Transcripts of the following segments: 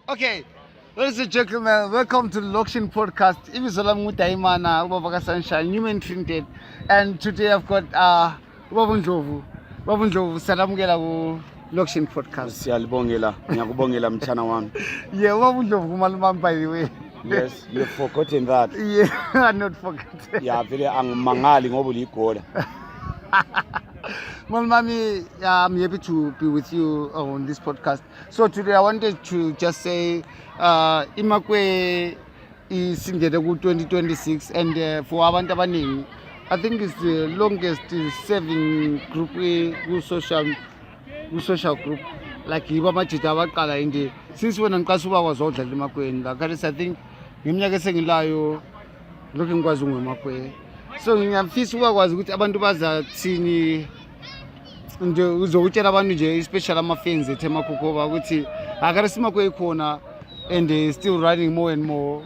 Okay, ladies and gentlemen, welcome to the Lokshin podcast. If it's Olam Daimana, Ubaba Sunshine, Newman Trinidad, and today I've got Babundlovu. Babundlovu, salamukela ku Lokshin podcast. Siyalibongela, ngiyakubongela mthana wami. Yeah, Babundlovu kumalumam by the way. Yes, you've forgotten that. Yeah, I'm not forgetting. Yeah, vele angimangali ngoba uligola. Well, Mami, I'm happy to be with you on this podcast. So today I wanted to just say, Imakwe is in the 2026, and for abantu abaningi, I think it's the longest serving group with social group. Like Ibama Chitawakala in the since when Nkasuba was older, Imakwe, I think ngiminyaka esengilayo looking kwazungu Imakwe. So ngiyafisa ukwazi ukuthi abantu bazathini nje uzokutshela abantu nje especially ama-fans ethu emakhukoba ukuthi akare simakwe ikhona and still running more and more.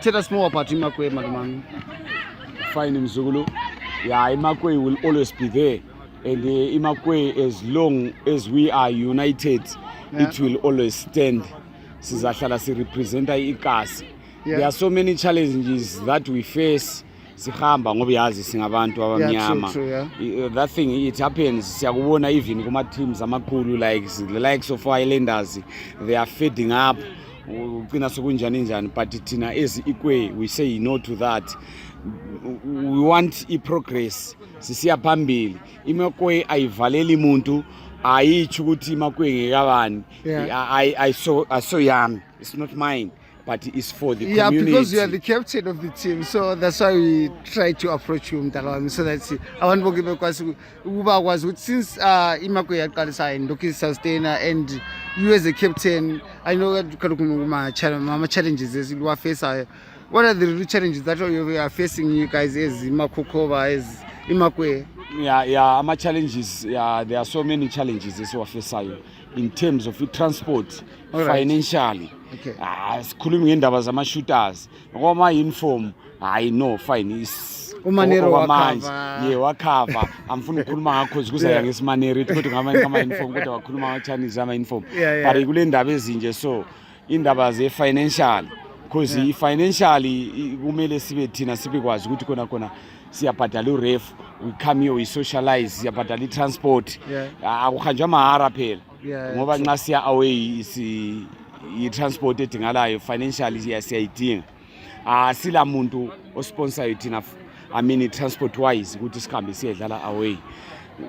Tell us more about Imakwe, Madam. Fine mzukulu. Yeah, Imakwe will always be there. And Imakwe, as long as we are united, it will always stand. Sizahlala si represent ikasi. There are so many challenges that we face. Sihamba ngoba yazi singabantu abamnyama. That thing it happens siyakubona even kuma teams amakhulu like the likes of Islanders, they are fading up ugcina sokunjani njani, but thina as Ikwe we say no to that. We want progress sisiya phambili. Imakwe ayivaleli umuntu ayithi ukuthi Imakwe ngekabani. I saw yami, it's not mine, but it's for the community. Yeah, because you are the captain of the team, so that's why we try to approach you, Mtalami, so that I want to give a since Imakwe yaqalisa and Doki sustainer, and you as a captain, I know that mama challenges as you are facing. What are the challenges that you are facing, you guys, as Imakukova, as Imakwe? Yeah, my challenges. Yeah, there are so many challenges as we are facing in terms of transport, financially. Okay. Sikhuluma ngendaba zama shooters. Ngoma uniform, I know fine is umanero wakhava. Amfuna ukukhuluma ngakho kuza ngesimanero ukuthi ngama uniform kodwa wakhuluma ama Chinese ama uniform. But kule ndaba ezinje so indaba ze financial because financially kumele sibe thina sibekwazi ukuthi khona siyabhadala uref, we come here we socialize, siyabhadala transport. Akuhanjwa mahara phela ngoba nxa siya away i-transport edingalayo financially siyayidinga. Sila muntu osponsor thina transport wise ukuthi sikhambe siyedlala away.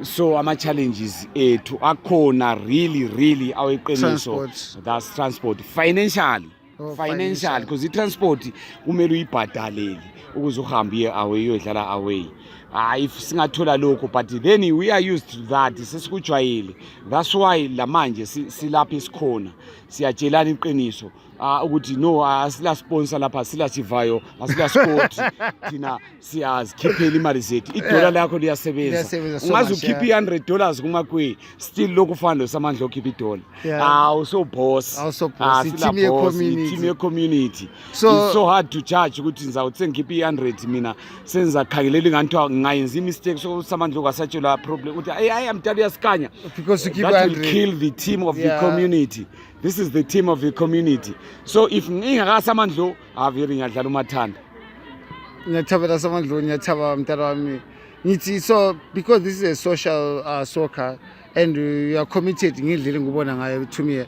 So ama-challenges ethu akhona really aweqiniso, that's transport financially. Financial because i-transport kumele uyibhadalele ukuze uhambe away uyodlala away. If singathola lokho, but then we are used to that, sesikujwayele. That's why la manje silapha isikhona siyatshelana iqiniso ukuthi no asila sponsor lapha, asila sivayo, asila sport thina siyazikhiphela imali zethu. Idola lakho liyasebenza, ungaze ukhiphe $100 kumakwe still lokhu fana losamandla okhipha idola. So boss, team ye community. So it's so hard to judge ukuthi ngizawuthi ngikhiphe 100 mina senza khangelela ngathi ngayenza mistake, so samandla okasatshela problem ukuthi I'm telling you skanya because you keep that will kill the team of the community. This is the team of the community. So if ngingakasamandlo averi ngiyadlala umathanda. Ngiyathabela samandlo, ngiyathaba mntana wami. Ngithi so because this is a social soccer and you are committed ngidlile ngubona ngayo to me.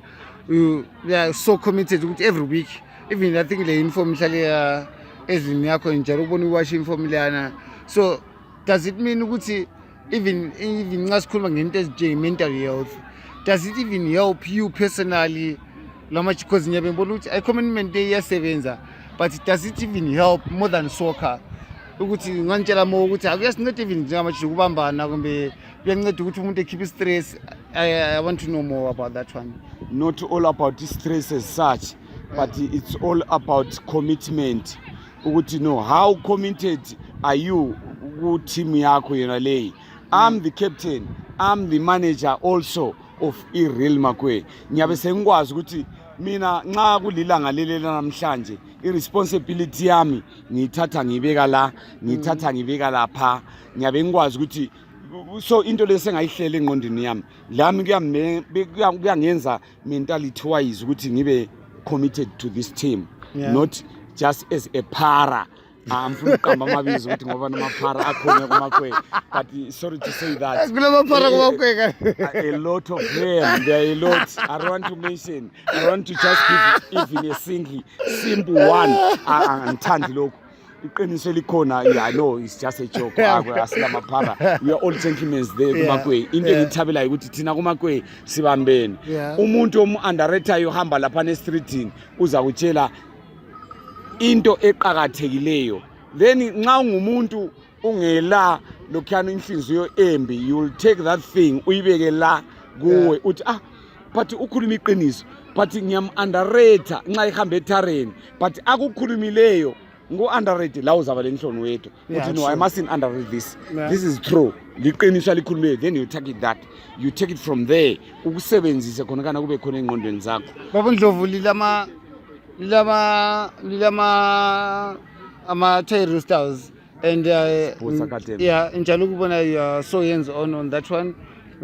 You are so committed with every week. Even I think the inform ihlale ezini yakho njalo ubona uwasha inform lana. So does it mean ukuthi even nxa sikhuluma ngento ezinje mental health, does it even help you personally? Because ngiyabe ngibona ukuthi i-commitment iyasebenza, but does it even help more than soccer? Ukuthi ngantshela mo ukuthi akuyasinceda even njengamanje ukubambana kumbe kuyanceda ukuthi umuntu ekhiphe stress. I want to know more about that one. Not all about stress as such, but it's all about commitment. Ukuthi know how committed are you ku team yakho yena leyi. I'm the captain, I'm the manager also of iReal Makwe. Ngiyabe sengikwazi ukuthi mina nxa kulilanga lelela namhlanje irresponsibility yami ngithatha ngibeka la, ngithatha ngibeka lapha. Ngiyabe ngikwazi ukuthi so into lesengayihlele engqondweni yami lami kuyangenza mentality wise ukuthi ngibe committed to this team, not just as a para. Amfuna uqamba amabizo ukuthi ngoba namaphara akhona kumakhwe, but sorry to say that a lot of them, there are a lot. I don't want to mention, I want to just give even a simple one. Angithandi lokho iqiniso likhona. Yeah, I know it's just a joke. Asilamaphara, we are all gentlemen there kumakhwe. Into engithabela ukuthi thina kumakhwe sibambene. Umuntu omu-underrater yohamba lapha ne-streetini uza kutshela into eqhakathekileyo, then nxa ungumuntu ungela lokhana inhliziyo embi, you will take that thing uyibeke la kuwe uthi but ukhuluma iqiniso, but ngiyam-underrater nxa ihamba ethareni, but akukhulumileyo ngo-underrate la uzaba lenhloni wethu uthi no, I mustn't underrate this. This is true, liqiniso alikhulumileyo, then you take it from there, ukusebenzise khona kana kube khona engqondweni zakho. Baba Ndlovu, ama-Thai Roosters and njalo ukubona you are so hands on that one.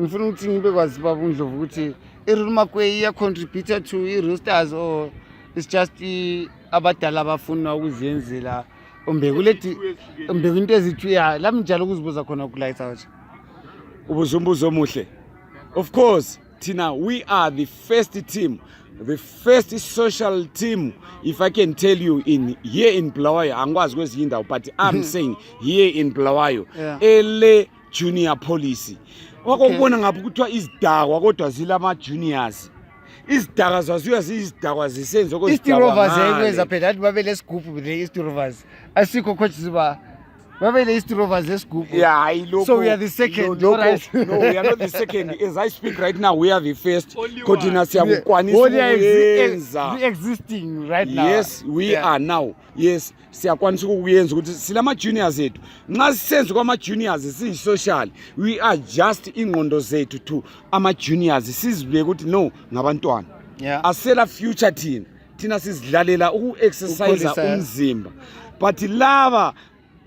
Ngifuna ukuthi ngibe kwazi Baba Ndlovu ukuthi iRumakwe iya-contributor to i-Roosters or it's just abadala abafuna ukuzenzela umbekulethi into ezithu lami njalo ukuzibuza khona ku-Lighthouse. Ubuzumbuzo omuhle. Of course, Tina, we are the first team, the first social team, if I can tell you, here in Bulawayo, angwazi kwezinye indawo, but I'm saying here in Bulawayo, ele junior policy. Wakubona ngapha kuthiwa izidakwa kodwa zilama juniors. Izidakwa zaziwa zizidakwa zisenzo kodwa zikwenza phela athi babe lesigubhu le East Rovers. Asikho coach ziba babe le East Rovers lesigubhu. Yeah, so we are the second. No, we are not the second. As I speak right now, we are the first. Continue the existing right now. Yes, we are now. Yes, siyakwanisa ukuyenza ukuthi silama juniors ethu. Nxa sisenza kwama juniors siyi-social, we are just ingqondo zethu to ama juniors sizibeke ukuthi no ngabantwana. Asela future team. Thina sizidlalela uku-exercise umzimba. But laba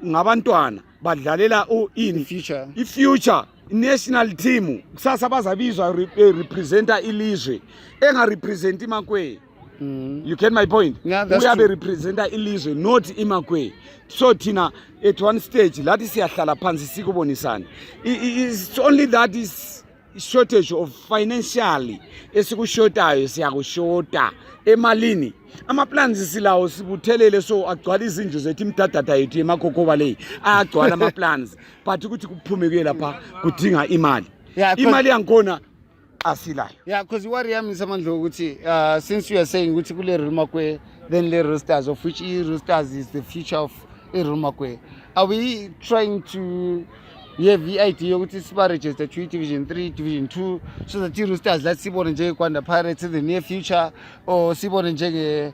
ngabantwana badlalela i-future national team. Kusasa bazabizwa representa ilizwe engarepresent imakwe. You get my point? Yeah, we are representa ilizwe, not imakwe. So thina at one stage lathi siyahlala phansi sikubonisana. It's only that is shortage of financially esikushotayo siyakushota emalini. Ama-plans silawo sibuthelele so agcwala izinju zethu imdadada yethu emakhokhoba leyi ayagcwala ama-plans but ukuthi kuphume kuye lapha kudinga imali. Imali yangikhona asilayo. Yeah, because what yami Samandlo ukuthi since you are saying ukuthi kule Rumakwe then le Roosters, of which Roosters is the future of Rumakwe, are we trying to have the idea ukuthi siba register to Division 3, Division 2 so that i-Roosters lathi sibone njenge-Kwanda Pirates in the near future, or sibone njenge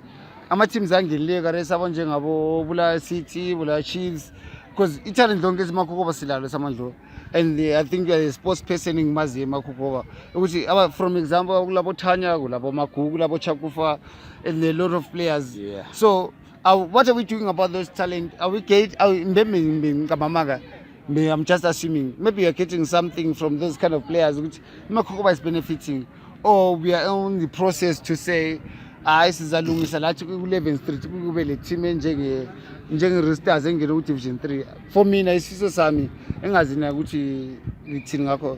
ama-teams angenileyo kare sabo njengabo Bula City, Bula Chiefs, because i-talent lonke esimakhokhoba silalo Samandlo, and I think you are a sports person ngimazi emakhokhoba ukuthi from example kulabo Thanya, kulabo Magugu, kulabo Chakufa, and a lot of players. So what are we doing about those talent? Are we I'm just assuming maybe you're getting something from those kind of players which Makokoba is benefiting, or we are on the process to say sizalungisa lathi ku-11 Street kube le team njenge-Roosters engene ku-Division 3. For mina isifiso sami engazina ukuthi ngithini ngakho.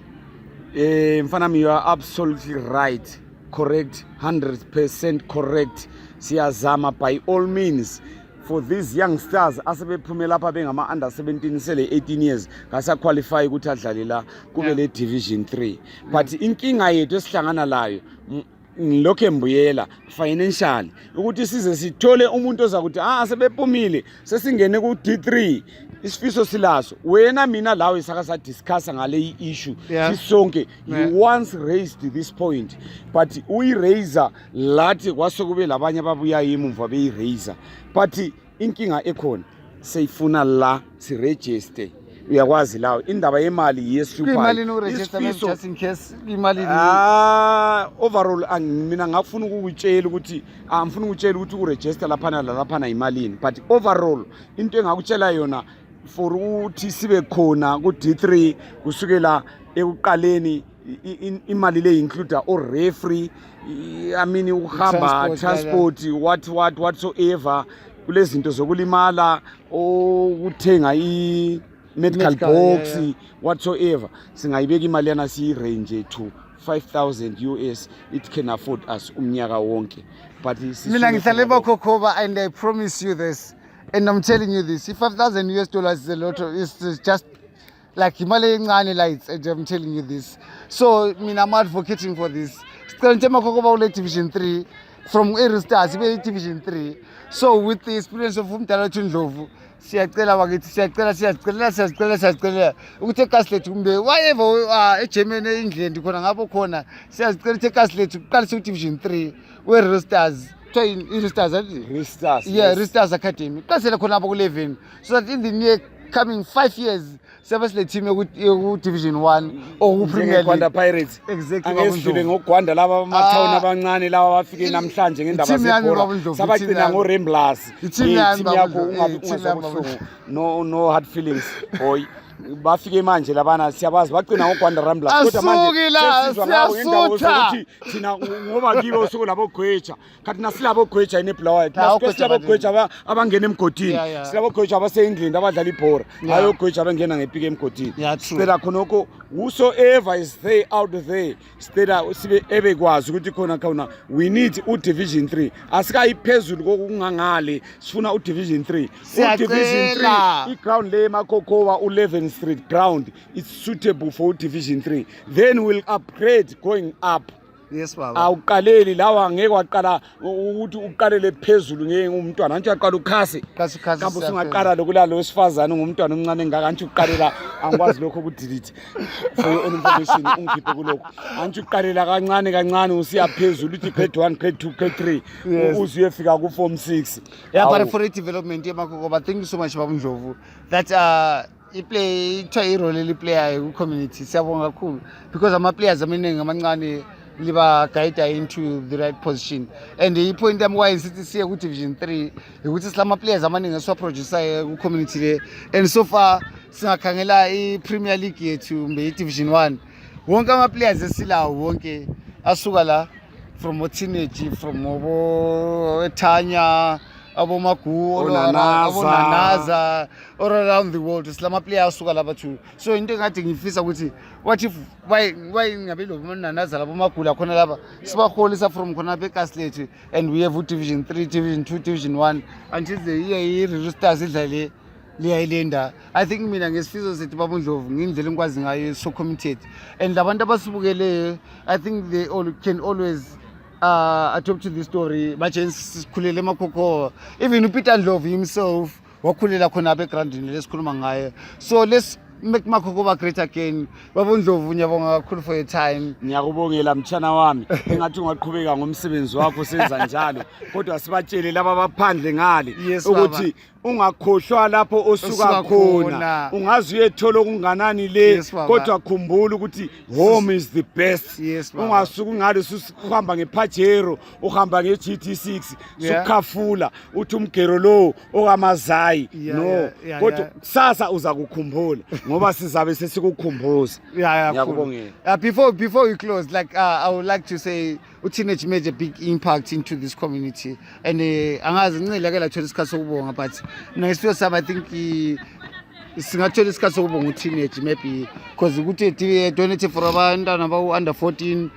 Mfana, you are absolutely right, correct, 100% correct. Siyazama by all means for these youngsters asebephume lapha bengama under 17 sele 18 years ngasa qualify ukuthi adlale la kube le Division 3. But inkinga yethu esihlangana layo ngilokho embuyela financial ukuthi size sithole umuntu ozakuthi sebephumile sesingene ku D3 isifiso silaso wena mina lawe saka sa discuss ngale issue sisonke. You once raised this point, but we raiser lathi kwasokube labanye ababuya yimumva beyi raiser, but inkinga ekhona seyifuna la si register. Uyakwazi lawo indaba yemali yesuper imali no register just in case imali overall mina ngafuna ukutshela ukuthi ngifuna ukutshela ukuthi uregister lapha nalaphana imalini, but overall into engakutshela yona for ukuthi sibe khona ku D3 kusukela ekuqaleni imali le include or referee I mean uhamba transport whatsoever kulezinto zokulimala okuthenga medical box whatsoever singayibeka imali yana si range to 5,000 US. It can afford us umnyaka wonke. But mina ngihlale bakhokhova and I promise you this and I'm telling you this, if 5,000 US dollars is a lot of, it's just like imali encane lights, and I'm telling you this. So mina I'm advocating for this. Sicela makhokhova ule division 3 from Eri Stars ibe division 3. So with the experience of umdala Ndlovu siyacela bakithi siyacela ukuthi ekhasi lethu kumbe whatever eGermany eEngland khona ngapho khona siyacela ukuthi ekhasi lethu kuqalise udivision 3 we Stars Stars Academy qasela khona apho ku11 so that in the near coming 5 years siyabe sile team yoku division 1 or ku Premier League Pirates. Exactly. Angesifile ngogwanda laba amathawuni abancane laba bafike namhlanje ngendaba zebhola sabagcina ngo Ramblers. Team yakho ungabi no hard feelings boy. Bafike manje labana siyabazi bagcina ngogwanda Ramblers kodwa manje siyasutha thina ngoba kibe usuku labo Gqweja kanti nasilabo Gqweja eneblower nasilabo Gqweja abangena emgodini silabo Gqweja abaseEngland abadlala ibhola hayo Gqweja abangena ngepike emgodini sicela khonoko whosoever is there out there sicela sibe ebekwazi ukuthi khona we need udivision 3 asikayiphezulu kokungangale sifuna udivision 3 udivision 3 iground le Makhokhova u11 Street ground is suitable for division 3 then we'll upgrade going up. Yes baba awuqaleli lawa ngeke waqala ukuthi uqalele phezulu ngeke umntwana antsho aqala ukhasi kambe usungaqala lokulala wesifazana ngumntwana omncane engaka antsho uqalela angikwazi lokho ukudelete for your information ungikhiphe kuloko antsho uqalela kancane usiya phezulu uthi grade 1 grade 2 grade 3 uzuyefika ku form 6 but for development yeMakhokhova thank you so much Baba Ndlovu that iplay role player ku community siyabonga kakhulu because ama players amaningi amancane liba guide into the right position and the point am why sithi siye ku division 3 ukuthi silama players amaningi eswa producer ku community le and so far singakhangela iPremier League yethu mbe iDivision 1 wonke ama players esilawo wonke asuka la from teenage from Thanya abo Magu abo Nanaza all around the world silama players asuka laba too so into engathi ngifisa ukuthi what if why ngabe lo Nanaza labo Magula khona laba sibaholisa from khona beKaslethu and we have division 3 division 2 division 1 until the year Stars idlale liyayilenda. I think mina ngesifiso sethu Baba Ndlovu ngindlela engikwazi ngayo so committed and labantu abasibukele I think they all can always adopt to the story manje sikhulele eMakhokhova even uPeter Ndlovu himself wakhulela khona backgroundini lesikhuluma ngayo so let's make Makhokhova great again. Baba Ndlovu ngiyabonga kakhulu for your time. Ngiyakubongela mtshana wami engathi ungaqhubeka ngomsebenzi wakho senza njalo kodwa sibatshele laba baphandle ngale ukuthi ungakhohlwa lapho osuka khona ungazi uyethola okunganani le kodwa khumbula ukuthi home is the best. Ungasuka ngale uhamba ngePajero uhamba ngeGT6 sukhafula uthi umgero lo okamazayi no kodwa kusasa uza kukhumbula ngoba sizabe sesikukhumbuza. Ngiyakubongela. Before we close, like I would like to say uTeenage made a big impact into this community and angazi ncela ke la thola isikhathi sokubonga but ngesifo sami I think singathola isikhathi sokubonga uTeenage maybe because ukuthi donate for abantwana aba under 14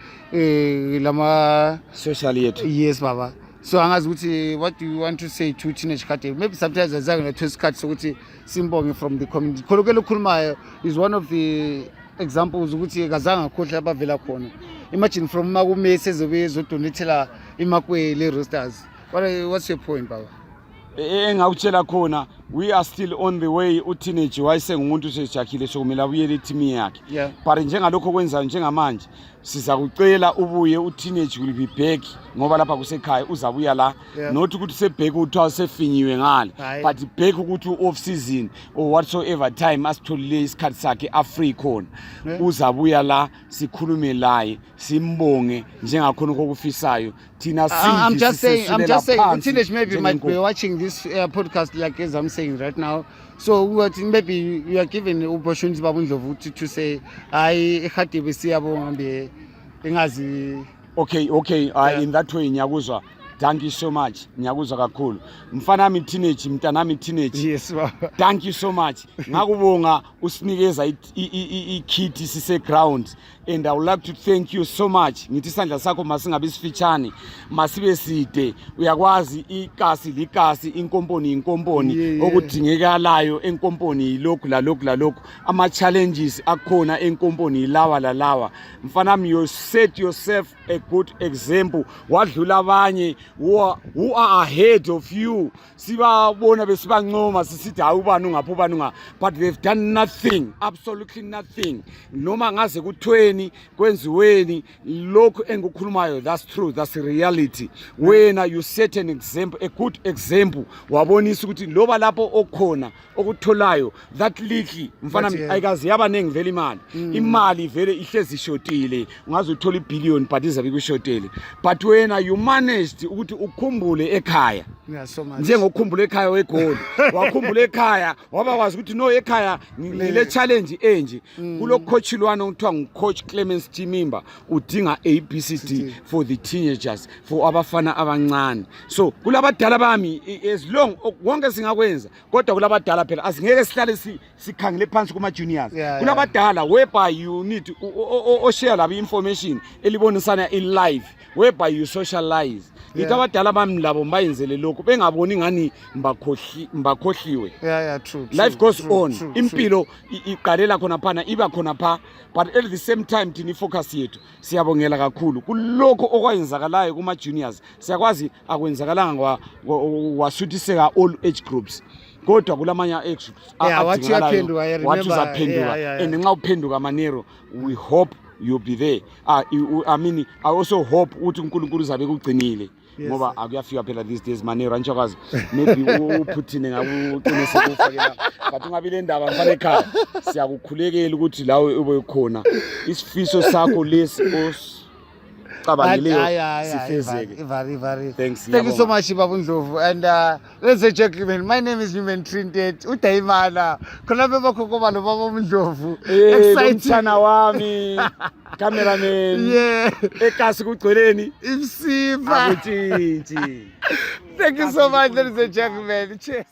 lama social yethu. Yes baba. So angazi ukuthi what do you want to say to Teenage Academy? Maybe sometimes azange nathola isikhathi sokuthi simbonge from the community. Khonokelo khulumayo is one of the examples ukuthi kazange akhohle abavela khona. Imagine from Makume sezobe ezodonatela imakwe le Roosters. What's your point baba? Engakutshela khona we are still on the way uTeenage wayesengumuntu sejakhile sokumela buyele team yakhe but njengalokho kwenza njengamanje sizakucela ubuye uTeenage will be back ngoba lapha kusekhaya uzabuya la not ukuthi sebhek uthiwa sefinyiwe ngale but back ukuthi off season or whatsoever time asitholile isikhathi sakhe afree khona uzabuya la sikhulume laye simbonge njengakhona kokufisayo thina I'm just saying Teenage maybe might be watching this podcast like as I'm saying right now, so what maybe you are given opportunity babundlovu to say hayi ekhadibe siyabonga mbe engazi okay in that way nyakuzwa. Thank you so much. Nyakuzwa kakhulu. Mfana nami Teenage, mntanami Teenage. Yes baba. Thank you so much. Ngakubonga usinikeza ikit sise ground and I would like to thank you so much. Ngithi isandla sakho masingabe sifitshane, masibe side. Uyakwazi ikasi likasi, inkomponi okudingekalayo enkomponi lokhu la lokhu. Ama challenges akhona enkomponi lawa. Mfana nami you set yourself a good example. Wadlula abanye who are ahead of you. Sibabona besibancoma sisithi hayi ubani ungaphi but they've done nothing, absolutely nothing. Noma ngaze ku20 kwenziweni lokho engukhulumayo, that's true, that's reality. Wena you set an example, a good example. Wabonisa ukuthi loba lapho okhona okutholayo that little mfana ayikazi yabanengi vele imali vele ihlezi ishotile, ungaze uthola ibillion but izabe kushotele, but wena you managed ukuthi ukhumbule ekhaya. Njengokukhumbula ekhaya weGoli wakhumbula ekhaya wabakwazi ukuthi no ekhaya ngile challenge enje kulo coach lwana uthiwa ngucoach Clemens Chimimba udinga ABCD for the teenagers, for abafana abancane. So kulabadala bami as long wonke singakwenza kodwa kulabadala phela asingeke sihlale sikhangele phansi kuma juniors. Kulabadala whereby you need o share labo information elibonisana in live, whereby you socialize. Ngithi abadala bami labo bayenzele lokho bengaboni ngani mbakhohliwe. True. Life goes on. Impilo iqalela khona phana iba khona pha, but at the same time thini focus yethu siyabongela kakhulu kulokho okwenzakalayo kuma juniors. Siyakwazi akwenzakalanga wasuthiseka all age groups. Kodwa kulamanya age groups wathi uzaphenduka and nxa uphenduka Manero, we hope you'll be there. I mean I also hope ukuthi uNkulunkulu uzabe kugcinile ngoba akuyafika phela these days Manero anjakazi maybe uphuthine ngakuqinise kufakela but ungabe le ndaba mfana ekhaya siyakukhulekela ukuthi lawe ube khona isifiso sakho lesi Very. Thank you so much babundlovu, and ladies and gentlemen, my name is Newman Trintet uDayimana khona bebakhokoba lo babundlovu excited wami cameraman ekasi kugcweleni imsiba. Thank you so much ladies and gentlemen. Cheers.